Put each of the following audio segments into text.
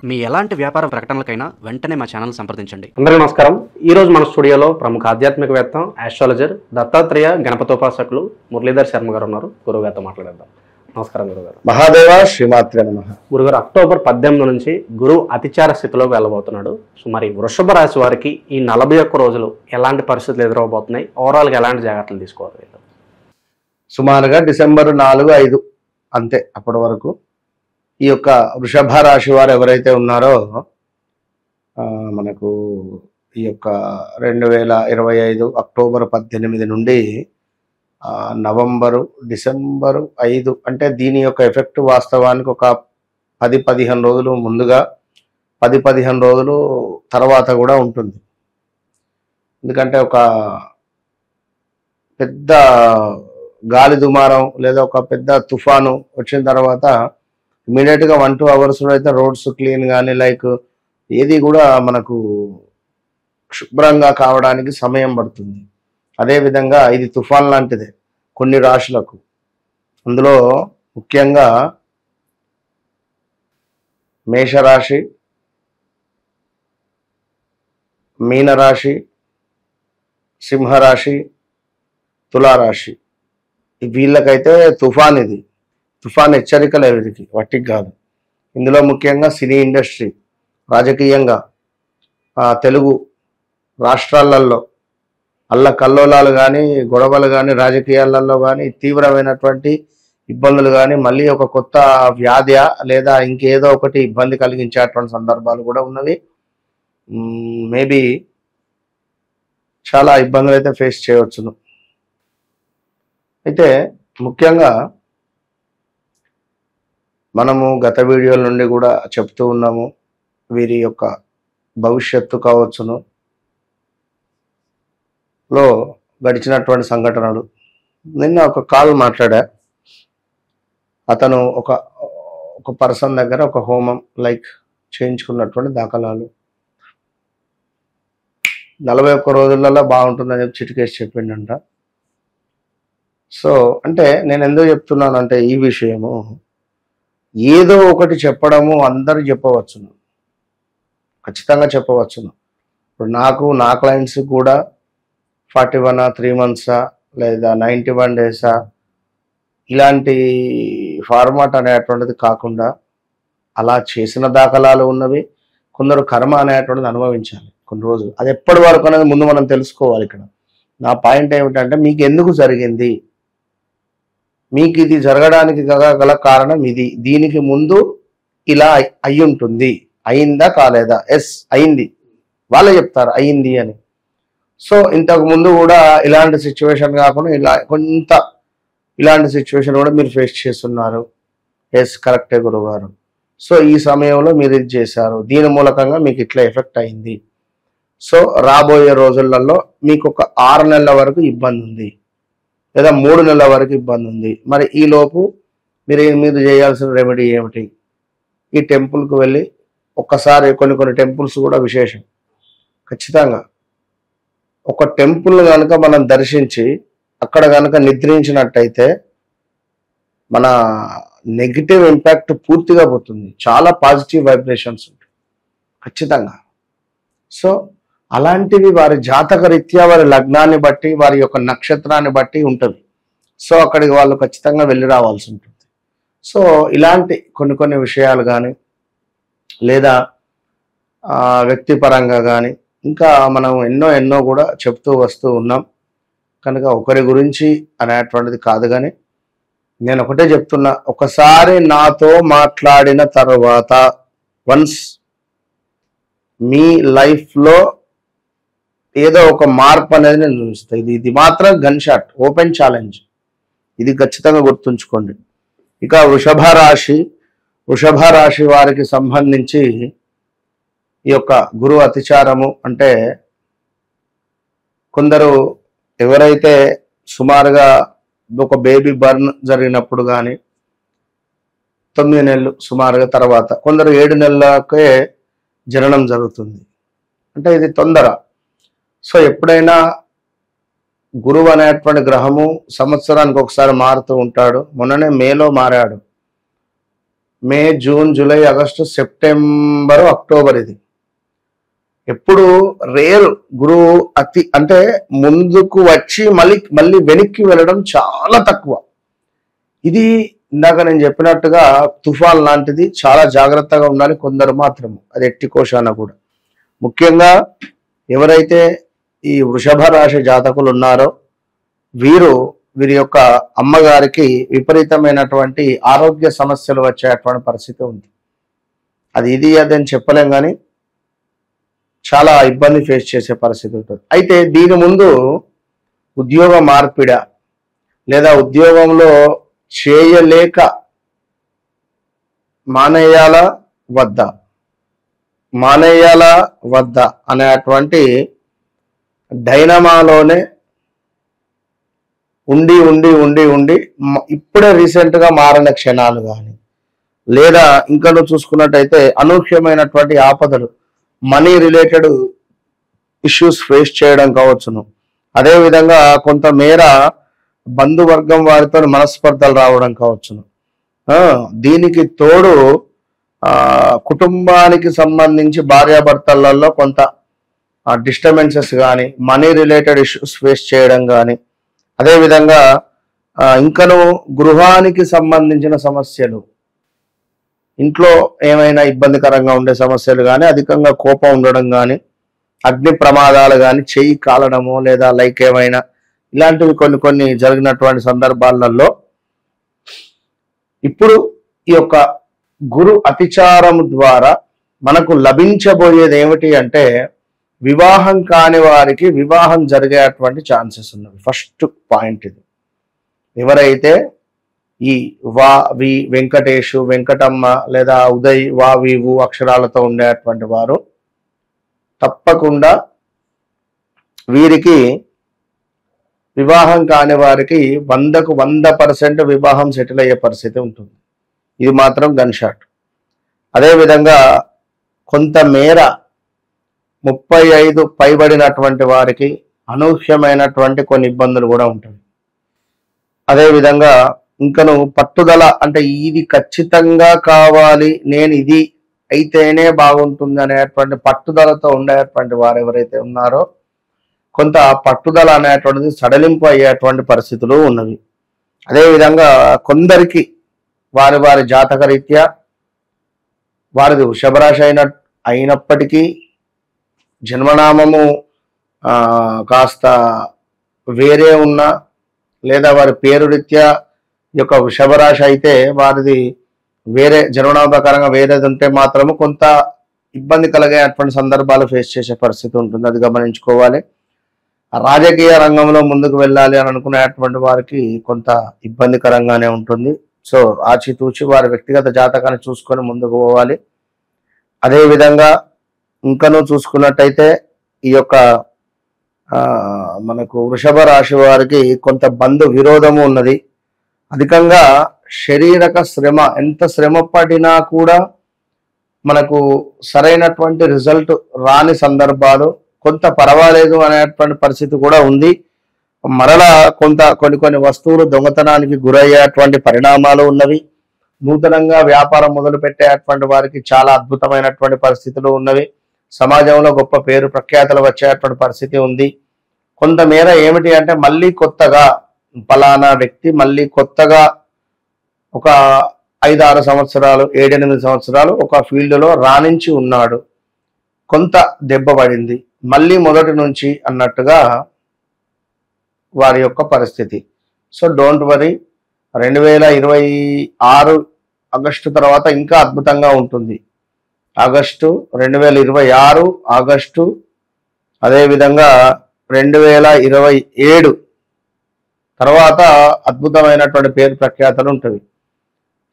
మీ ఎలాంటి వ్యాపార ప్రకటనలకైనా వెంటనే మా ఛానల్ సంప్రదించండి. అందరికీ నమస్కారం. ఈరోజు మన స్టూడియోలో ప్రముఖ ఆధ్యాత్మికవేత్త, ఆస్ట్రాలజర్, దత్తాత్రేయ గణపతోపాసకులు మురళీధర్ శర్మ గారు ఉన్నారు. గురుగారితో మాట్లాడేద్దాం. నమస్కారం గురుగారు. మహాదేవ శ్రీమాత్రే నమః. గురుగారు, అక్టోబర్ 18 నుంచి గురువు అతిచార స్థితిలోకి వెళ్ళబోతున్నాడు. సో మరి వృషభ రాశి వారికి ఈ 41 రోజులు ఎలాంటి పరిస్థితులు ఎదురవబోతున్నాయి? ఓవరాల్గా ఎలాంటి జాగ్రత్తలు తీసుకోవాలి? సుమారుగా డిసెంబర్ 4, 5 అంతే. అప్పటి వరకు ఈ యొక్క వృషభ రాశి వారు ఎవరైతే ఉన్నారో మనకు ఈ యొక్క 2025 అక్టోబర్ 18 నుండి నవంబరు, డిసెంబరు 5 అంటే దీని యొక్క ఎఫెక్ట్ వాస్తవానికి ఒక 10-15 రోజులు ముందుగా, 10-15 రోజులు తర్వాత కూడా ఉంటుంది. ఎందుకంటే ఒక పెద్ద గాలి దుమారం లేదా ఒక పెద్ద తుఫాను వచ్చిన తర్వాత ఇమీడియట్గా 1-2 అవర్స్లో అయితే రోడ్స్ క్లీన్ కానీ లైక్ ఏది కూడా మనకు శుభ్రంగా కావడానికి సమయం పడుతుంది. అదేవిధంగా ఇది తుఫాన్ లాంటిదే కొన్ని రాశులకు. అందులో ముఖ్యంగా మేషరాశి, మీనరాశి, సింహరాశి, తులారాశి, వీళ్ళకైతే తుఫాన్, ఇది తుఫాన్ హెచ్చరికలు వీరికి, వట్టికి కాదు. ఇందులో ముఖ్యంగా సినీ ఇండస్ట్రీ, రాజకీయంగా తెలుగు రాష్ట్రాలలో అల్లకల్లోలాలు కానీ, గొడవలు కానీ, రాజకీయాలలో కానీ తీవ్రమైనటువంటి ఇబ్బందులు కానీ, మళ్ళీ ఒక కొత్త వ్యాధి లేదా ఇంకేదో ఒకటి ఇబ్బంది కలిగించేటువంటి సందర్భాలు కూడా ఉన్నవి. మేబీ చాలా ఇబ్బందులు అయితే ఫేస్ చేయవచ్చును. అయితే ముఖ్యంగా మనము గత వీడియోల నుండి కూడా చెప్తూ ఉన్నాము, వీరి యొక్క భవిష్యత్తు కావచ్చును లో గడిచినటువంటి సంఘటనలు. నిన్న ఒక కాల్ మాట్లాడా. అతను ఒక పర్సన్ దగ్గర ఒక హోమం లైక్ చేయించుకున్నటువంటి దాఖలాలు 41 రోజులలో బాగుంటుందని చెప్పి చిటికేసి చెప్పిండంట. సో అంటే నేను ఎందుకు చెప్తున్నానంటే ఈ విషయము ఏదో ఒకటి చెప్పడము అందరూ చెప్పవచ్చును, ఖచ్చితంగా చెప్పవచ్చును. ఇప్పుడు నా క్లయింట్స్ కూడా 41 3 months లేదా 91 days ఇలాంటి ఫార్మాట్ అనేటువంటిది కాకుండా అలా చేసిన దాఖలాలు ఉన్నవి. కొందరు కర్మ అనేటువంటిది అనుభవించాలి కొన్ని రోజులు. అది ఎప్పటి వరకు అనేది ముందు మనం తెలుసుకోవాలి. ఇక్కడ నా పాయింట్ ఏమిటంటే, మీకు ఎందుకు జరిగింది, మీకు ఇది జరగడానికి గల కారణం ఇది, దీనికి ముందు ఇలా అయి ఉంటుంది, అయిందా కాలేదా? ఎస్ అయింది, వాళ్ళే చెప్తారు అయింది అని. సో ఇంతకు ముందు కూడా ఇలాంటి సిచ్యువేషన్ కాకుండా ఇలాంటి సిచ్యువేషన్ కూడా మీరు ఫేస్ చేస్తున్నారు. ఎస్ కరెక్టే గురుగారు. సో ఈ సమయంలో మీరు ఇది చేశారు, దీని మూలకంగా మీకు ఇట్లా ఎఫెక్ట్ అయింది. సో రాబోయే రోజులలో మీకు ఒక 6 నెలల వరకు ఇబ్బంది ఉంది, లేదా 3 నెలల వరకు ఇబ్బంది ఉంది. మరి ఈలోపు మీరు చేయాల్సిన రెమెడీ ఏమిటి? ఈ టెంపుల్కి వెళ్ళి ఒక్కసారి, కొన్ని టెంపుల్స్ కూడా విశేషం, ఖచ్చితంగా ఒక టెంపుల్ కనుక మనం దర్శించి అక్కడ కనుక నిద్రించినట్టయితే మన నెగిటివ్ ఇంపాక్ట్ పూర్తిగా పోతుంది. చాలా పాజిటివ్ వైబ్రేషన్స్ ఉంటాయి ఖచ్చితంగా. సో అలాంటివి వారి జాతక రీత్యా, వారి లగ్నాన్ని బట్టి, వారి యొక్క నక్షత్రాన్ని బట్టి ఉంటుంది. సో అక్కడికి వాళ్ళు ఖచ్చితంగా వెళ్ళి రావాల్సి ఉంటుంది. సో ఇలాంటి కొన్ని విషయాలు కానీ, లేదా వ్యక్తిపరంగా కానీ, ఇంకా మనం ఎన్నో కూడా చెప్తూ వస్తూ ఉన్నాం కనుక ఒకరి గురించి అనేటువంటిది కాదు. కానీ నేను ఒకటే చెప్తున్నా, ఒకసారి నాతో మాట్లాడిన తర్వాత వన్స్ మీ లైఫ్లో ఏదో ఒక మార్పు అనేది నేను చూస్తాను. ఇది మాత్రం గన్ షాట్, ఓపెన్ ఛాలెంజ్, ఇది ఖచ్చితంగా గుర్తుంచుకోండి. ఇక వృషభ రాశి వారికి సంబంధించి ఈ యొక్క గురు అతిచారము అంటే, కొందరు ఎవరైతే సుమారుగా ఒక బేబీ బర్న్ జరిగినప్పుడు కానీ 9 నెలలు సుమారుగా తర్వాత, కొందరు 7 నెలలకే జననం జరుగుతుంది. అంటే ఇది తొందర. సో ఎప్పుడైనా గురువు అనేటువంటి గ్రహము సంవత్సరానికి ఒకసారి మారుతూ ఉంటాడు. మొన్ననే మేలో మారాడు. May, June, July, August, September, October. ఇది ఎప్పుడు రేర్ గురువు అంటే ముందుకు వచ్చి మళ్ళీ వెనక్కి వెళ్ళడం చాలా తక్కువ. ఇది ఇందాక నేను చెప్పినట్టుగా తుఫాన్ లాంటిది, చాలా జాగ్రత్తగా ఉండాలి. కొందరు మాత్రం అది ఎట్టి కోశాన కూడా. ముఖ్యంగా ఎవరైతే ఈ వృషభ రాశి జాతకులు ఉన్నారో వీరి యొక్క అమ్మగారికి విపరీతమైనటువంటి ఆరోగ్య సమస్యలు వచ్చేటువంటి పరిస్థితి ఉంది. అది అని చెప్పలేం, కానీ చాలా ఇబ్బంది ఫేస్ చేసే పరిస్థితి ఉంటుంది. అయితే దీని ముందు ఉద్యోగ మార్పిడ లేదా ఉద్యోగంలో చేయలేక మానేయాలా వద్దా అనేటువంటి డైనమాలోనే ఉండి ఇప్పుడే రీసెంట్గా మారిన క్షణాలు కానీ, లేదా ఇంకా నువ్వు చూసుకున్నట్టయితే అనూహ్యమైనటువంటి ఆపదలు, మనీ రిలేటెడ్ ఇష్యూస్ ఫేస్ చేయడం కావచ్చును. అదేవిధంగా కొంతమేర బంధువర్గం వారితో మనస్పర్ధలు రావడం కావచ్చును. దీనికి తోడు కుటుంబానికి సంబంధించి భార్యాభర్తలలో కొంత డిస్టర్బెన్సెస్ కానీ, మనీ రిలేటెడ్ ఇష్యూస్ ఫేస్ చేయడం కానీ, అదేవిధంగా ఇంకను గృహానికి సంబంధించిన సమస్యలు, ఇంట్లో ఏమైనా ఇబ్బందికరంగా ఉండే సమస్యలు కానీ, అధికంగా కోపం ఉండడం కానీ, అగ్ని ప్రమాదాలు కానీ, చెయ్యి కాలడము లేదా లైక్ ఏమైనా ఇలాంటివి కొన్ని జరిగినటువంటి సందర్భాలలో ఇప్పుడు ఈ యొక్క గురు అతిచారం ద్వారా మనకు లభించబోయేది ఏమిటి అంటే, వివాహం కాని వారికి వివాహం జరిగేటువంటి ఛాన్సెస్ ఉన్నవి. ఫస్ట్ పాయింట్ ఇది. ఎవరైతే ఈ వా వి వెంకటేషు, వెంకటమ్మ లేదా ఉదయ్ వా వివు అక్షరాలతో ఉండేటువంటి వారు తప్పకుండా వీరికి వివాహం కాని వారికి 100కు 100% వివాహం సెటిల్ అయ్యే పరిస్థితి ఉంటుంది. ఇది మాత్రం గన్ షాట్. అదేవిధంగా కొంతమేర 35 పైబడినటువంటి వారికి అనూహ్యమైనటువంటి కొన్ని ఇబ్బందులు కూడా ఉంటాయి. అదేవిధంగా ఇంకను పట్టుదల, అంటే ఇది ఖచ్చితంగా కావాలి, నేను ఇది అయితేనే బాగుంటుంది అనేటువంటి పట్టుదలతో ఉండేటువంటి వారు ఎవరైతే ఉన్నారో కొంత పట్టుదల అనేటువంటిది సడలింపు అయ్యేటువంటి పరిస్థితులు ఉన్నవి. అదేవిధంగా కొందరికి వారి జాతక రీత్యా వారిది వృషభరాశి అయినప్పటికీ జన్మనామము కాస్త వేరే ఉన్నా, లేదా వారి పేరు రీత్యా యొక్క వృషభరాశి అయితే వారిది వేరే జన్మనామ ప్రకారంగా వేరేది ఉంటే మాత్రము కొంత ఇబ్బంది కలిగేటువంటి సందర్భాలు ఫేస్ చేసే పరిస్థితి ఉంటుంది. అది గమనించుకోవాలి. రాజకీయ రంగంలో ముందుకు వెళ్ళాలి అని అనుకునేటువంటి వారికి కొంత ఇబ్బందికరంగానే ఉంటుంది. సో ఆచితూచి వారి వ్యక్తిగత జాతకాన్ని చూసుకొని ముందుకు పోవాలి. అదేవిధంగా ఇంకనూ చూసుకున్నట్టయితే ఈ యొక్క మనకు వృషభ రాశి వారికి కొంత బంధు విరోధము ఉన్నది. అధికంగా శారీరక శ్రమ, ఎంత శ్రమ పడినా కూడా మనకు సరైనటువంటి రిజల్ట్ రాని సందర్భాలు, కొంత పర్వాలేదు అనేటువంటి పరిస్థితి కూడా ఉంది. మరలా కొన్ని వస్తువులు దొంగతనానికి గురయ్యేటువంటి పరిణామాలు ఉన్నవి. నూతనంగా వ్యాపారం మొదలు పెట్టేటువంటి వారికి చాలా అద్భుతమైనటువంటి పరిస్థితులు ఉన్నవి. సమాజంలో గొప్ప పేరు ప్రఖ్యాతలు వచ్చేటువంటి పరిస్థితి ఉంది. కొంతమేర ఏమిటి అంటే మళ్ళీ కొత్తగా ఫలానా వ్యక్తి మళ్ళీ కొత్తగా ఒక 5-6 సంవత్సరాలు 7-8 సంవత్సరాలు ఒక ఫీల్డ్లో రాణించి ఉన్నాడు, కొంత దెబ్బ పడింది, మళ్ళీ మొదటి నుంచి అన్నట్టుగా వారి యొక్క పరిస్థితి. సో డోంట్ వరీ, 2026 ఆగస్టు తర్వాత ఇంకా అద్భుతంగా ఉంటుంది. 2026 ఆగస్టు, అదేవిధంగా 2027 తర్వాత అద్భుతమైనటువంటి పేరు ప్రఖ్యాతలు ఉంటుంది.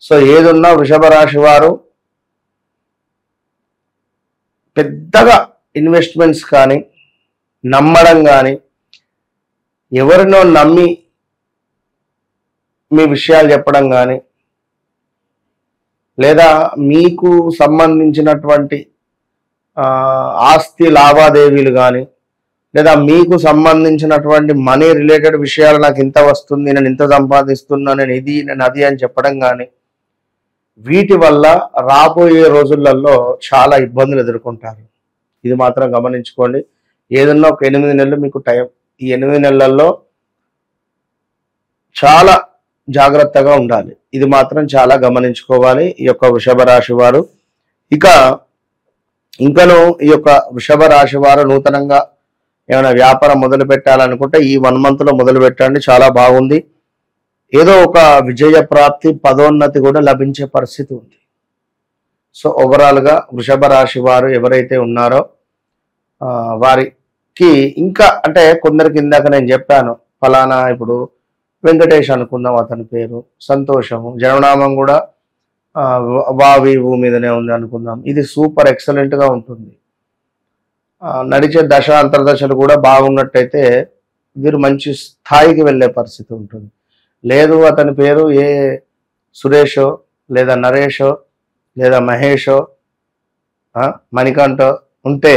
సో ఏదున్నా వృషభ రాశి వారు పెద్దగా ఇన్వెస్ట్మెంట్స్ కానీ, నమ్మడం కానీ, ఎవరినో నమ్మి మీ విషయాలు చెప్పడం కానీ, లేదా మీకు సంబంధించినటువంటి ఆస్తి లావాదేవీలు కానీ, లేదా మీకు సంబంధించినటువంటి మనీ రిలేటెడ్ విషయాలు నాకు ఇంత వస్తుంది, నేను ఇంత సంపాదిస్తున్నా, నేను అది అని చెప్పడం కానీ, వీటి వల్ల రాబోయే రోజులలో చాలా ఇబ్బందులు ఎదుర్కొంటారు. ఇది మాత్రం గమనించుకోండి. ఏదన్నా ఒక 8 నెలలు మీకు టైం. ఈ 8 నెలల్లో చాలా జాగ్రత్తగా ఉండాలి. ఇది మాత్రం చాలా గమనించుకోవాలి ఈ యొక్క వృషభ రాశి వారు. ఇక ఇంకను ఈ యొక్క వృషభ రాశి వారు నూతనంగా ఏమైనా వ్యాపారం మొదలు పెట్టాలనుకుంటే ఈ 1 month లో మొదలు పెట్టండి, చాలా బాగుంది. ఏదో ఒక విజయ ప్రాప్తి, పదోన్నతి కూడా లభించే పరిస్థితి ఉంది. సో ఓవరాల్గా వృషభ రాశి వారు ఎవరైతే ఉన్నారో వారికి ఇంకా అంటే కొందరికి ఇందాక నేను చెప్పాను, ఫలానా ఇప్పుడు వెంకటేష్ అనుకుందాం, అతని పేరు సంతోషము, జన్మనామం కూడా వావి ఊ మీదనే ఉంది అనుకుందాం. ఇది సూపర్ ఎక్సలెంట్గా ఉంటుంది. నడిచే దశ అంతర్దశలు కూడా బాగున్నట్టయితే వీరు మంచి స్థాయికి వెళ్ళే పరిస్థితి ఉంటుంది. లేదు అతని పేరు ఏ సురేషో లేదా నరేషో లేదా మహేషో మణికంఠో ఉంటే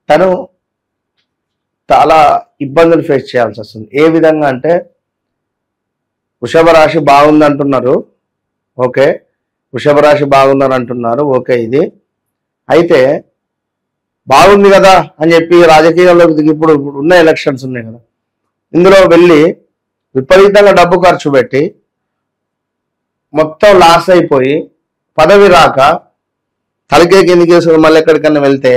తను చాలా ఇబ్బందులు ఫేస్ చేయాల్సి వస్తుంది. ఏ విధంగా అంటే వృషభ రాశి బాగుంది అంటున్నారు, ఓకే, వృషభ రాశి బాగుందని అంటున్నారు, ఓకే, ఇది అయితే బాగుంది కదా అని చెప్పి రాజకీయాల్లోకి దిగి ఇప్పుడు ఉన్న ఎలక్షన్స్ ఉన్నాయి కదా, ఇందులో వెళ్ళి విపరీతంగా డబ్బు ఖర్చు పెట్టి మొత్తం లాస్ అయిపోయి పదవి రాక తలకే కిందికి వేసుకుని మళ్ళీ ఎక్కడికన్నా వెళ్తే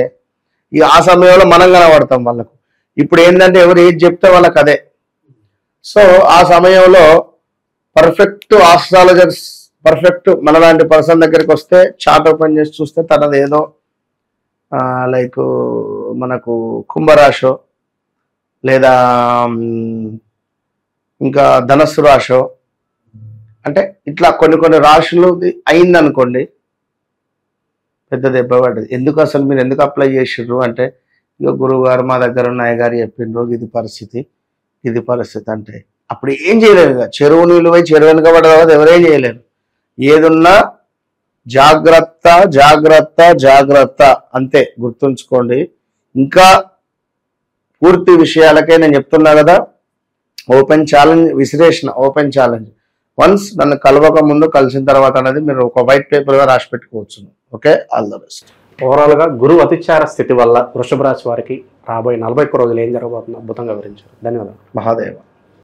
ఆ సమయంలో మనం కనబడతాం వాళ్ళకు. ఇప్పుడు ఏంటంటే ఎవరు ఏది చెప్తే వాళ్ళకి అదే. సో ఆ సమయంలో పర్ఫెక్ట్ ఆస్ట్రాలజర్స్, పర్ఫెక్ట్ మనలాంటి పర్సన్ దగ్గరికి వస్తే చార్ట్ ఓపెన్ చేసి చూస్తే తనది ఏదో లైక్ మనకు కుంభరాశో లేదా ఇంకా ధనస్సు రాశో అంటే ఇట్లా కొన్ని రాశులు అయిందనుకోండి, పెద్ద దెబ్బ పడ్డది. ఎందుకు అసలు మీరు ఎందుకు అప్లై చేసిర్రు అంటే ఇక గురువు గారు మా దగ్గర ఉన్న అయ్యగారు చెప్పిండ్రు ఇది పరిస్థితి అంటే అప్పుడు ఏం చేయలేరు. ఇక చెరువు నీళ్ళు పోయి చెరువు వెనుకబడ్డ తర్వాత ఎవరేం చేయలేరు. ఏదున్నా జాగ్రత్త జాగ్రత్త జాగ్రత్త అంతే, గుర్తుంచుకోండి. ఇంకా పూర్తి విషయాలకే నేను చెప్తున్నా కదా, ఓపెన్ ఛాలెంజ్ విశ్లేషణ, ఓపెన్ ఛాలెంజ్ వన్స్ నన్ను కలవక ముందు కలిసిన తర్వాత అనేది మీరు ఒక వైట్ పేపర్గా రాసి పెట్టుకోవచ్చు. Okay, all the best. ఓవరాల్గా గురు అతిచార స్థితి వల్ల వృషభ రాశి వారికి రాబోయే 41 రోజులు ఏం జరగబోతుందో అద్భుతంగా వివరించారు. ధన్యవాదాలు. మహాదేవ.